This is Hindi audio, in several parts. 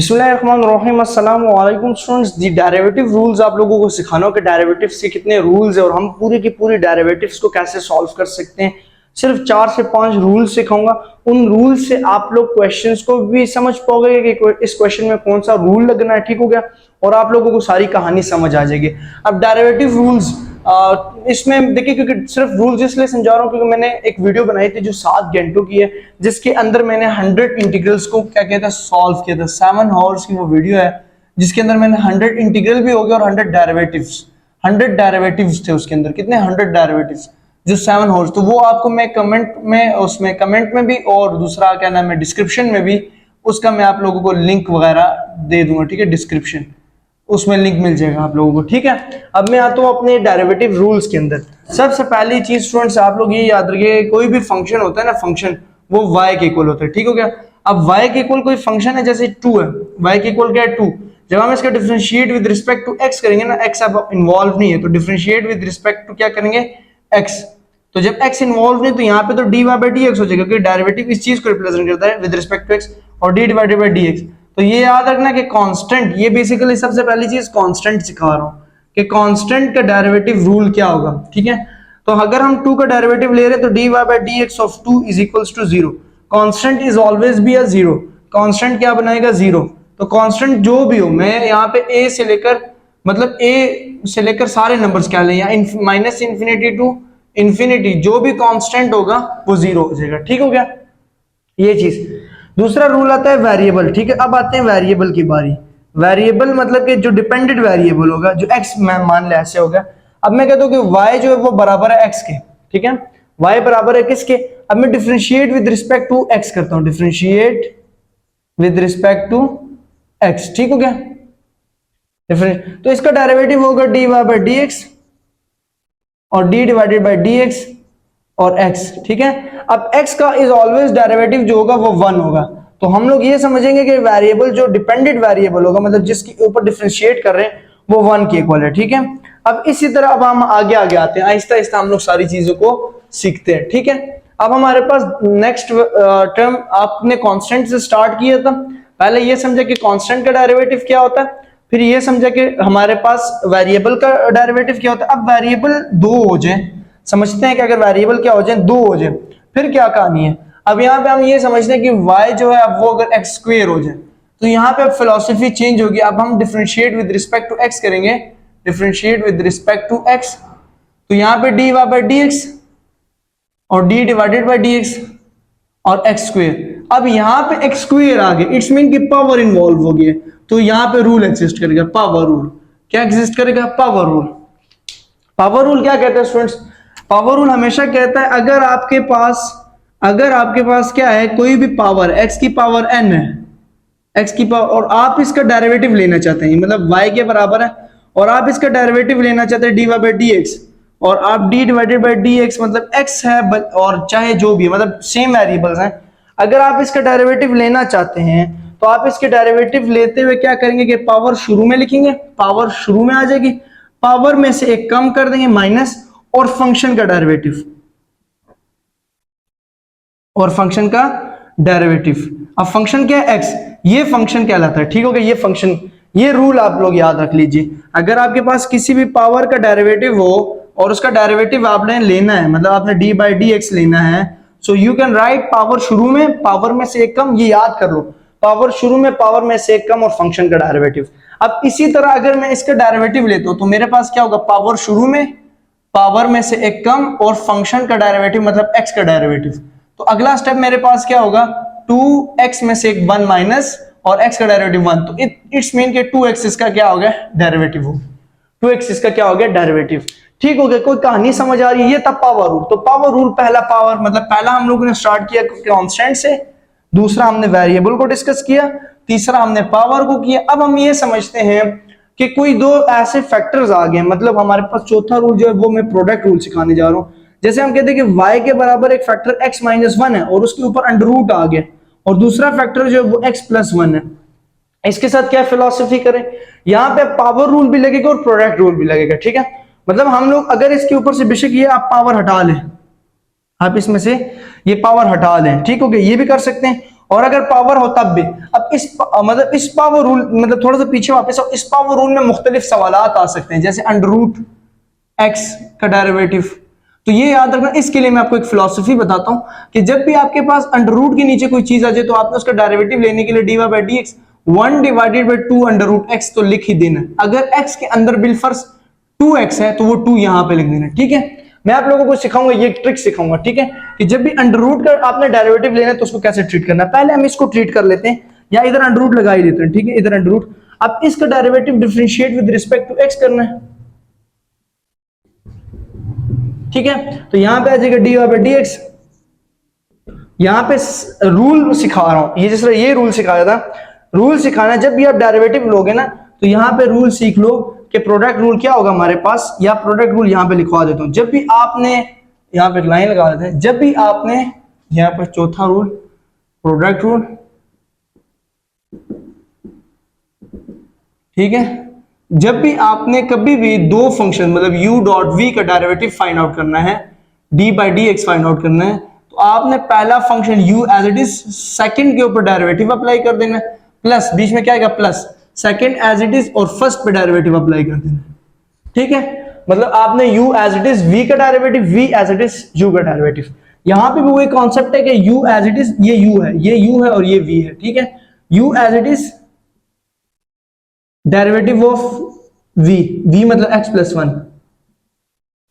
बिस्मिल्लाहिर्रहमानिर्रहीम अस्सलाम वालेकुम स्टूडेंट्स। दी डेरिवेटिव रूल्स आप लोगों को सिखाना हो कि डेरिवेटिव्स के कितने रूल्स है और हम पूरी की पूरी डेरिवेटिव्स को कैसे सॉल्व कर सकते हैं। सिर्फ 4 से 5 रूल्स सिखाऊंगा। उन रूल्स से आप लोग क्वेश्चंस को भी समझ पाओगे कि इस क्वेश्चन में कौन सा रूल लगना है, ठीक हो गया, और आप लोगों को सारी कहानी समझ आ जाएगी। अब डेरिवेटिव रूल्स इसमें देखिए, क्योंकि सिर्फ रूल्स इसलिए समझा रहा हूँ क्योंकि मैंने एक वीडियो बनाई थी जो 7 घंटों की है, जिसके अंदर मैंने 100 इंटीग्रल्स को क्या कहता है सॉल्व किया था। 7 आवर्स की वो वीडियो है जिसके अंदर मैंने 100 इंटीग्रल भी हो गया और 100 डेरिवेटिव्स थे उसके अंदर। कितने? 100 डेरिवेटिव्स जो 7 आवर्स। तो वो आपको मैं कमेंट में भी और दूसरा क्या नाम है डिस्क्रिप्शन में भी उसका मैं आप लोगों को लिंक वगैरह दे दूंगा, ठीक है। डिस्क्रिप्शन उसमें लिंक मिल जाएगा आप लोगों को, ठीक है। अब मैं आता हूँ अपने डेरिवेटिव रूल्स के अंदर। सबसे पहली चीज स्टूडेंट्स आप लोग ये याद रखिए, कोई भी फंक्शन होता है ना, फंक्शन वो y के इक्वल होता है, ठीक हो गया। अब y के इक्वल कोई फंक्शन है, जैसे 2 है, y के इक्वल क्या है 2। जब हम इसका differentiate with respect to x करेंगे ना, x अब इन्वॉल्व नहीं है तो डिफरेंशिएट विद रिस्पेक्ट टू क्या करेंगे x। तो जब x इन्वॉल्व नहीं तो यहाँ पे तो dy बाई dx हो जाएगा, क्योंकि डेरिवेटिव इस चीज को रिप्रेजेंट करता है विद रिस्पेक्ट टू x, और d डिवाइडेड बाई dx। तो ये याद रखना कि कांस्टेंट, ये बेसिकली सबसे पहली चीज कांस्टेंट सिखा रहा हूं कि कांस्टेंट का डेरिवेटिव रूल क्या होगा, ठीक है। तो अगर हम 2 का डेरिवेटिव ले रहे हैं तो dy by dx of 2 is equals to 0। Constant is always be a 0। Constant क्या बनाएगा? 0। तो कांस्टेंट जो भी हो, मैं यहाँ पे a से लेकर मतलब a से लेकर सारे नंबर्स क्या लें, या माइनस इंफिनिटी टू इंफिनिटी, जो भी कांस्टेंट होगा वो 0 हो जाएगा, ठीक हो गया ये चीज। दूसरा रूल आता है वेरिएबल, ठीक है। अब आते हैं वेरिएबल की बारी। वेरिएबल मतलब कि जो डिपेंडेंट वेरिएबल होगा, जो x मैं मान ले ऐसे होगा। अब मैं कहता हूं कि y जो है वो बराबर है x के, ठीक है। y बराबर है किसके? अब मैं differentiate with respect to x करता हूं, differentiate with respect to x, ठीक हो गया। तो इसका डेरिवेटिव होगा dy बाई dx और d डिवाइडेड बाई dx और x, ठीक है। अब x का इज ऑलवेज डेरिवेटिव जो होगा वो 1 होगा। तो हम लोग ये समझेंगे कि वेरिएबल जो डिपेंडेंट वेरिएबल होगा, मतलब जिसके ऊपर डिफरेंशिएट कर रहे हैं, वो 1 के इक्वल है, ठीक है। अब इसी तरह अब हम आगे आगे आते हैं, आहिस्ता आहिस्ता हम लोग सारी चीजों को सीखते हैं, ठीक है। अब हमारे पास नेक्स्ट टर्म आपने कांस्टेंट से स्टार्ट किया था। पहले ये समझा कि कांस्टेंट का डेरिवेटिव क्या होता है, फिर ये समझा कि हमारे पास वेरिएबल का डेरिवेटिव क्या होता है। अब वेरिएबल 2 हो जाए, समझते हैं कि अगर वेरिएबल क्या हो जाए 2 हो जाए, फिर क्या कहानी है। अब यहाँ पे हम ये समझते हैं कि y जो है वो अगर x स्क्वायर हो जाए, तो यहाँ पे अब फिलॉसफी चेंज होगी। अब हम differentiate with respect to x करेंगे, differentiate with respect to x। तो यहाँ पे dy बाई dx और d डिवाइडेड बाई dx और x स्क्वायर। अब यहाँ पे x स्क्वायर आ गया, इट्स मीन कि पावर इन्वॉल्व हो गया, तो यहाँ पे रूल एग्जिस्ट करेगा, पावर रूल। क्या एग्जिस्ट करेगा? Power rule. पावर रूल क्या कहता है स्टूडेंट्स? पावर रूल हमेशा कहता है अगर आपके पास क्या है, कोई भी पावर x की पावर n है, x की पावर, और आप इसका डेरिवेटिव लेना चाहते हैं, मतलब y के बराबर है, और आप इसका डेरिवेटिव लेना चाहते हैं dy बाई dx, और आप d डिवाइडेड बाई dx मतलब x है और चाहे जो भी है, मतलब सेम वेरिएबल्स हैं। अगर आप इसका डेरिवेटिव लेना चाहते हैं तो आप इसके डेरिवेटिव लेते हुए क्या करेंगे कि पावर शुरू में लिखेंगे, पावर शुरू में आ जाएगी, पावर में से एक कम कर देंगे माइनस, और फंक्शन का डेरिवेटिव, और फंक्शन का डेरिवेटिव। अब फंक्शन क्या है? x, ये फंक्शन कहलाता है, ठीक हो गया। ये फंक्शन, ये रूल आप लोग याद रख लीजिए। अगर आपके पास किसी भी पावर का डेरिवेटिव हो और उसका डेरिवेटिव आपने लेना है, मतलब आपने d बाई dx लेना है, so you can write power शुरू में, पावर में से एक कम, ये याद कर लो, पावर शुरू में, पावर में से एक कम, और फंक्शन का डेरिवेटिव। अब इसी तरह अगर मैं इसका डेरिवेटिव लेता हूं तो मेरे पास क्या होगा? पावर शुरू में, पावर में से एक कम, और फंक्शन का डेरिवेटिव मतलब x का डेरिवेटिव। तो अगला स्टेप मेरे पास क्या होगा? 2x में से एक 1 माइनस, और x का डेरिवेटिव 1। तो इट्स मीन के 2x इसका क्या हो गया? डेरिवेटिव हो। 2x इसका क्या हो गया? डेरिवेटिव, ठीक हो गया। कोई कहानी समझ आ रही है? ये तब पावर रूल। तो पावर रूल, पहला पावर मतलब पहला हम लोगों ने स्टार्ट किया कांस्टेंट से, दूसरा हमने वेरिएबल को डिस्कस किया, तीसरा हमने पावर को किया। अब हम ये समझते हैं कि कोई दो ऐसे फैक्टर्स आ गए, मतलब हमारे पास चौथा रूल जो है वो मैं प्रोडक्ट रूल सिखाने जा रहा हूं। जैसे हम कहते हैं कि y के बराबर एक फैक्टर x माइनस 1 है और उसके ऊपर अंडर रूट आ गया, और दूसरा फैक्टर जो है वो x प्लस 1 है। इसके साथ क्या फिलॉसफी करें? यहाँ पे पावर रूल भी लगेगा और प्रोडक्ट रूल भी लगेगा, ठीक है। मतलब हम लोग अगर इसके ऊपर से बेशक ये आप पावर हटा लें, आप इसमें से ये पावर हटा लें, ठीक हो गया, ये भी कर सकते हैं। और अगर पावर हो तब भी। अब मतलब इस पावर रूल, मतलब थोड़ा सा पीछे वापस आओ, इस पावर रूल में मुख्तलिफ सवालात आ सकते हैं, जैसे अंडर रूट एक्स का डेरिवेटिव। तो ये याद रखना, इसके लिए मैं आपको एक फिलॉसफी बताता हूं कि जब भी आपके पास अंडर रूट के नीचे कोई चीज आ जाए तो आपने उसका डेरिवेटिव लेने के लिए D Y by D X 1 divided by 2 under root X तो लिख ही देना। अगर x के अंदर बिलफर्ज 2x है तो वो 2 यहां पे लिख देना, ठीक है। मैं आप लोगों को सिखाऊंगा, ये ट्रिक सिखाऊंगा, ठीक है, कि जब भी अंडर रूट का आपने डेरिवेटिव लेना है तो उसको कैसे ट्रीट करना है। पहले हम इसको ट्रीट कर लेते हैं, या इधर अंडर रूट लगा ही देते हैं, ठीक है, इधर अंडर रूट। अब इसका derivative differentiate with respect to x करना है, ठीक है। तो यहां पे आ जाएगा D Y by D X. यहां पे रूल सिखा रहा हूं, ये जिस तरह ये रूल सिखाया था, रूल सिखाना, जब भी आप डेरिवेटिव लोगे ना तो यहां पे रूल सीख लो कि प्रोडक्ट रूल क्या होगा हमारे पास, या प्रोडक्ट रूल यहां पे लिखवा देता हूं। जब भी आपने यहां पे लाइन लगा देते हैं, जब भी आपने यहां पर चौथा रूल प्रोडक्ट रूल, ठीक है, जब भी आपने कभी भी दो फंक्शन मतलब u डॉट v का डेरिवेटिव फाइंड आउट करना है, d by D X find out करना है, तो आपने पहला function u as it is second के ऊपर डेरिवेटिव अप्लाई कर देना, प्लस बीच में क्या आएगा plus second as it is और फर्स्ट पे डेरिवेटिव अप्लाई कर देना, ठीक है। मतलब आपने u as it is v का derivative, v as it is u का डेरिवेटिव। यहां पे भी वही कॉन्सेप्ट है कि u एज इट इज, ये u है, ये u है और ये v है, ठीक है। u as it is derivative of v, v मतलब x plus 1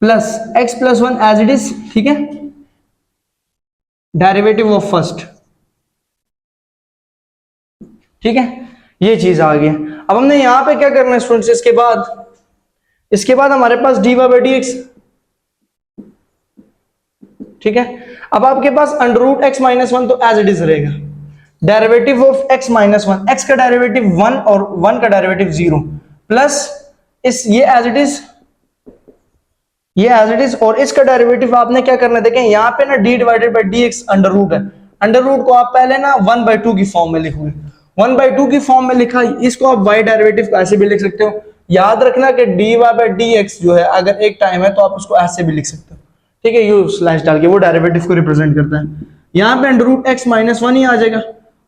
plus x plus 1 as it is, ठीक है, डेरिवेटिव ऑफ फर्स्ट, ठीक है। ये चीज आ गई। अब हमने यहां पे क्या करना है स्टूडेंट्स, इसके बाद हमारे पास D Y by D X, ठीक है। अब आपके पास अंडर रूट एक्स माइनस 1 तो एज इट इज रहेगा, derivative of x minus 1, x का डेरिवेटिव 1 और 1 का डेरिवेटिव 0 प्लस इस ये एज इट इज, ये एज इट इज, और इसका डेरिवेटिव आपने क्या करना है, देखें यहां पे ना d divided by D X under root है, अंडर रूट को आप पहले ना 1/2 की फॉर्म में लिखोगे, 1/2 की फॉर्म में लिखा, इसको आप y डेरिवेटिव को ऐसे भी लिख सकते हो। याद रखना कि dy बाई डी एक्स जो है अगर एक टाइम है तो आप उसको ऐसे भी लिख सकते हो, ठीक है, यू स्लैश डाल के, वो डेरिवेटिव को रिप्रेजेंट करता है। यहां पे अंडर रूट x माइनस 1 ही आ जाएगा,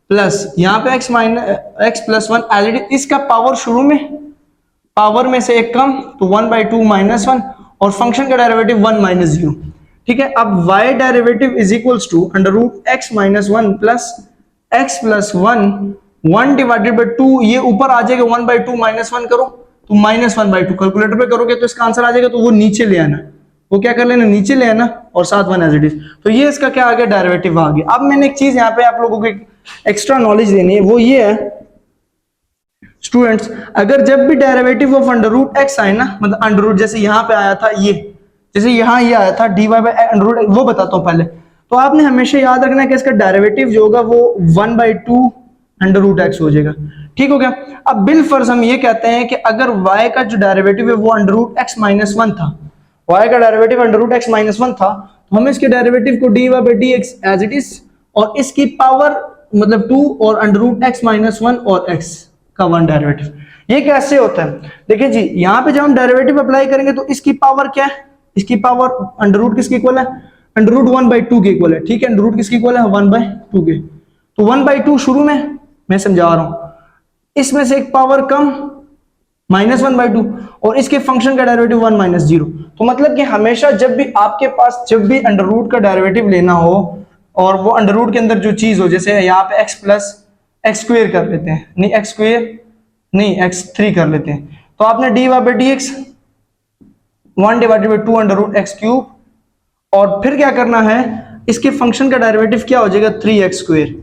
प्लस यहाँ पे x plus 1 as it is, इसका पावर शुरू में पावर में से एक कम तो 1/2 माइनस 1 और फंक्शन का डेरिवेटिव 1 माइनस 0, ठीक है। अब y derivative is equals to under root x minus 1 plus x plus 1 divided by 2, ये ऊपर आ जाएगा 1/2 माइनस 1 करो तो माइनस 1/2, कैलकुलेटर पे करोगे तो इसका आंसर आ जाएगा, तो वो नीचे ले आना, वो क्या कर लेना, नीचे ले आना और साथ 1 एज इट इज। तो ये इसका क्या आ गया, डेरिवेटिव आ गया। अब मैंने एक चीज यहाँ पे आप लोगों को एक्स्ट्रा नॉलेज देनी है, वो ये है स्टूडेंट्स, अगर जब भी derivative of under root X आए ना, मतलब अंडर रूट जैसे यहाँ पे आया था, ये जैसे यहाँ ये आया था D Y by under root, वो बताता हूँ पहले। तो आपने हमेशा याद रखना है कि इसका डेरिवेटिव जो होगा वो 1/2 अंडर रूट एक्स हो जाएगा, ठीक हो गया। अब बिल फर्ज हम ये कहते हैं कि अगर y का जो डेरिवेटिव है वो अंडर रूट एक्स माइनस 1 था, y का derivative under root X minus 1 था, तो हम इसके डेरिवेटिव को D Y by D X as it is और इसकी पावर मतलब 2 और अंडर रूट एक्स माइनस 1 और x का 1 डेरिवेटिव। ये कैसे होता है, देखिए जी, यहाँ पे जब हम डेरिवेटिव अप्लाई करेंगे तो इसकी पावर क्या है, इसकी पावर अंडर रूट किसके इक्वल है, अंडर रूट 1/2 के इक्वल है, ठीक है। अंडर रूट किसके इक्वल है, 1/2 के, तो 1/2 शुरू में मैं समझा रहा हूं, इसमें से एक पावर कम माइनस 1/2 और इसके फंक्शन का डेरिवेटिव 1 माइनस 0। तो मतलब कि हमेशा जब भी आपके पास जब भी अंडर रूट का डेरिवेटिव लेना हो और वो अंडर रूट के अंदर जो चीज हो, जैसे यहाँ पे x प्लस एक्स स्क्वेयर कर लेते हैं, नहीं एक्स स्क्वेयर नहीं x3 कर लेते हैं, तो आपने D Y by D X 1 divided by 2 under root X cube, और फिर क्या करना है, इसके फंक्शन का डेरिवेटिव क्या हो जाएगा 3x स्क्वेयर,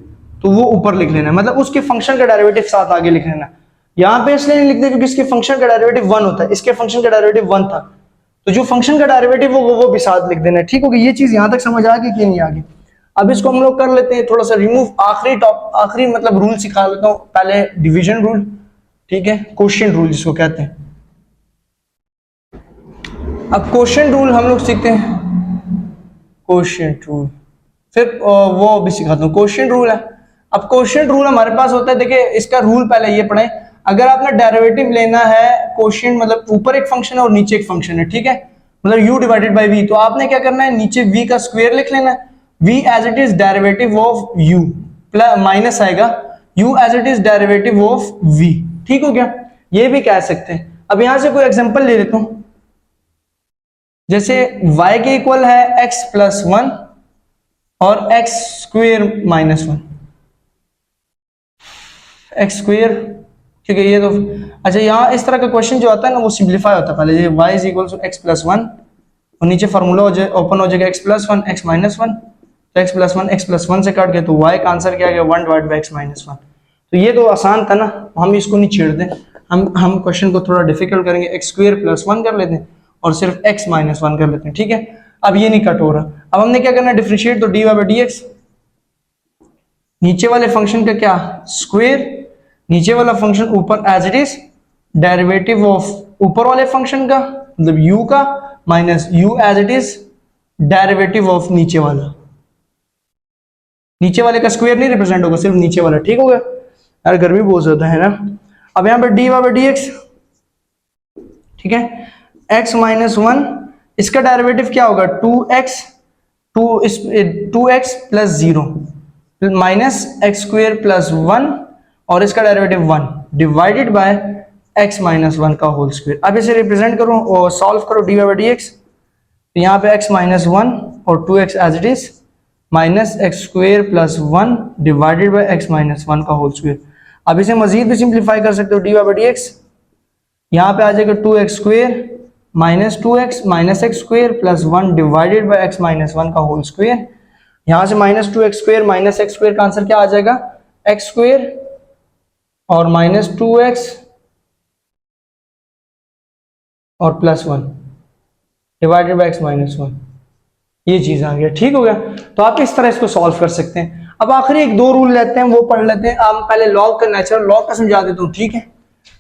तो वो ऊपर लिख लेना, मतलब उसके फंक्शन का डेरिवेटिव साथ आगे लिख लेना। यहाँ पे इसलिए नहीं लिखते क्योंकि इसके फंक्शन का डेरिवेटिव 1 होता है, इसके फंक्शन का डेरिवेटिव 1 था, तो जो फंक्शन का डेरिवेटिव वो भी साथ लिख देना, ठीक होगी। ये चीज यहां तक समझ आ गई कि नहीं आ गई। अब इसको हम लोग कर लेते हैं थोड़ा सा रिमूव, आखिरी मतलब रूल सिखा लेता हूं, पहले डिवीजन रूल, ठीक है, क्वोशिएंट रूल जिसको कहते हैं। अब क्वोशिएंट रूल हम लोग सीखते हैं, क्वोशिएंट रूल, फिर वो भी सिखाता हूं, क्वोशिएंट रूल है। अब क्वोशिएंट रूल हमारे पास होता है, देखिए इसका रूल पहले ये पढ़े, अगर आपने डेरिवेटिव लेना है क्वोशिएंट मतलब ऊपर एक फंक्शन है और नीचे एक फंक्शन है, ठीक है, मतलब u डिवाइडेड बाई v, तो आपने क्या करना है, नीचे v का स्क्वायर लिख लेना है, v as it is derivative of u, minus आएगा u as it is derivative of v। ठीक हो गया, ये भी कह सकते हैं। अब यहां से कोई एग्जांपल ले लेता हूं, जैसे y के इक्वल है x प्लस 1 और x square minus 1, x square, ठीक है ये तो। अच्छा यहाँ इस तरह का क्वेश्चन जो आता है ना वो सिंप्लीफाई होता है, पहले ये y is equal to X plus 1 और नीचे फार्मूला हो जाए ओपन हो जाएगा x प्लस 1 x माइनस 1, तो x प्लस 1 से काट के तो y का आंसर क्या आ गया 1 डिवाइड बाई x माइनस 1। तो ये तो आसान था ना, हम इसको नहीं छेड़ते, हम क्वेश्चन को थोड़ा डिफिकल्ट करेंगे, एक्स स्क्वेयर प्लस 1 कर लेते हैं और सिर्फ x माइनस 1 कर लेते हैं। ठीक है, अब ये नहीं कट हो रहा, अब हमने क्या करना है डिफरेंशिएट, तो dy बाई dx, नीचे वाले फंक्शन का क्या स्क्वेयर, नीचे वाला फंक्शन ऊपर as it is derivative of ऊपर वाले फंक्शन का मतलब u का minus u as it is derivative of नीचे वाला, नीचे वाले का स्क्वायर नहीं रिप्रेजेंट होगा सिर्फ नीचे वाला। ठीक हो गया यार, गर्मी बहुत ज्यादा है ना। अब यहाँ पे dy बाई dx, ठीक है, x माइनस 1 इसका डेरिवेटिव क्या होगा 2x plus 0 minus X square plus 1 और इसका derivative 1 divided by x minus 1 का होल स्क्वायर। अब इसे रिप्रेजेंट करो और सॉल्व करो dy बाई dx, तो यहाँ पे x माइनस 1 और 2x as it is minus X square plus 1 divided by x minus 1 का होल स्क्वायर। अब इसे मजीद भी सिंप्लीफाई कर सकते हो, dy बाई dx यहाँ पे आ जाएगा 2x square minus 2x minus X square plus 1 divided by x minus 1 का होल स्क्वायर। यहाँ से minus 2x square minus X square का आंसर क्या आ जाएगा x स्क्वेयर और माइनस 2x और plus 1 divided by x minus 1, ये चीज आ गया। ठीक हो गया, तो आप इस तरह इसको सॉल्व कर सकते हैं। अब आखिरी एक दो रूल लेते हैं, वो पढ़ लेते हैं। हम पहले लॉग का नेचुरल लॉग का समझा देता हूँ। ठीक है,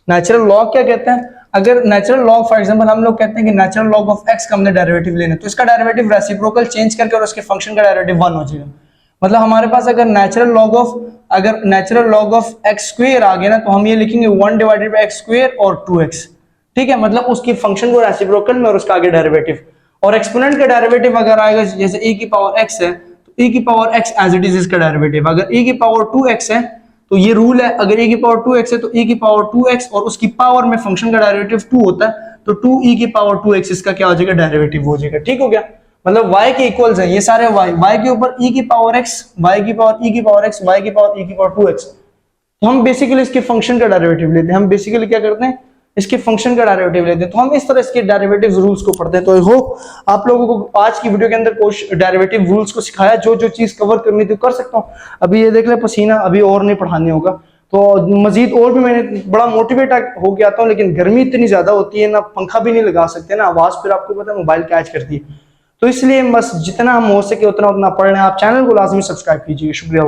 नेचुरल लॉग क्या कहते हैं, अगर नेचुरल लॉग फॉर एग्जांपल हम लोग कहते हैं कि नेचुरल लॉग ऑफ x का हमने डेरिवेटिव लेना है, तो इसका डेरिवेटिव रेसिप्रोकल चेंज करके और उसके फंक्शन का डेरिवेटिव 1 हो जाएगा। मतलब हमारे पास अगर natural log of x square आ गया ना, तो हम ये लिखेंगे 1 डिवाइडेड बाय x स्क्वायर और 2x। ठीक है, मतलब उसकी फंक्शन को रेसिप्रोकल में और उसका आगे डेरिवेटिव, और एक्सपोनेंट का डेरिवेटिव अगर आएगा जैसे e की पावर x है तो e की power x as it is इसका डेरिवेटिव, अगर e की पावर 2x है तो ये रूल है, अगर e की पावर 2x है तो e की पावर 2x और उसकी पावर में फंक्शन का डेरिवेटिव 2 होता है, तो 2e की पावर 2x इसका क्या हो जाएगा डेरिवेटिव हो जाएगा। ठीक हो गया, मतलब y के इक्वल्स हैं ये सारे, y के ऊपर e की पावर x, y की पावर e की पावर x, y की पावर e की पावर 2x। तो हम बेसिकली इसके फंक्शन का डेरिवेटिव लेते हैं, हम बेसिकली क्या करते हैं इसके फंक्शन का डेरिवेटिव लेते हैं। तो हम इस तरह इसके डेरिवेटिव रूल्स को पढ़ते हैं। तो आई होप आप लोगों को आज की वीडियो के अंदर कुछ डेरिवेटिव रूल्स को सिखाया, जो जो चीज कवर करनी थी कर सकता हूँ। अभी ये देख ले पसीना, अभी और नहीं पढ़ाने होगा, तो मजीद और भी मैं बड़ा मोटिवेट हो गया था, लेकिन गर्मी इतनी ज्यादा होती है ना, पंखा भी नहीं लगा सकते ना, आवाज फिर आपको पता है मोबाइल कैच करती है। तो इसलिए बस जितना हम हो सके उतना पढ़ लें। आप चैनल को लाजमी सब्सक्राइब कीजिए। शुक्रिया।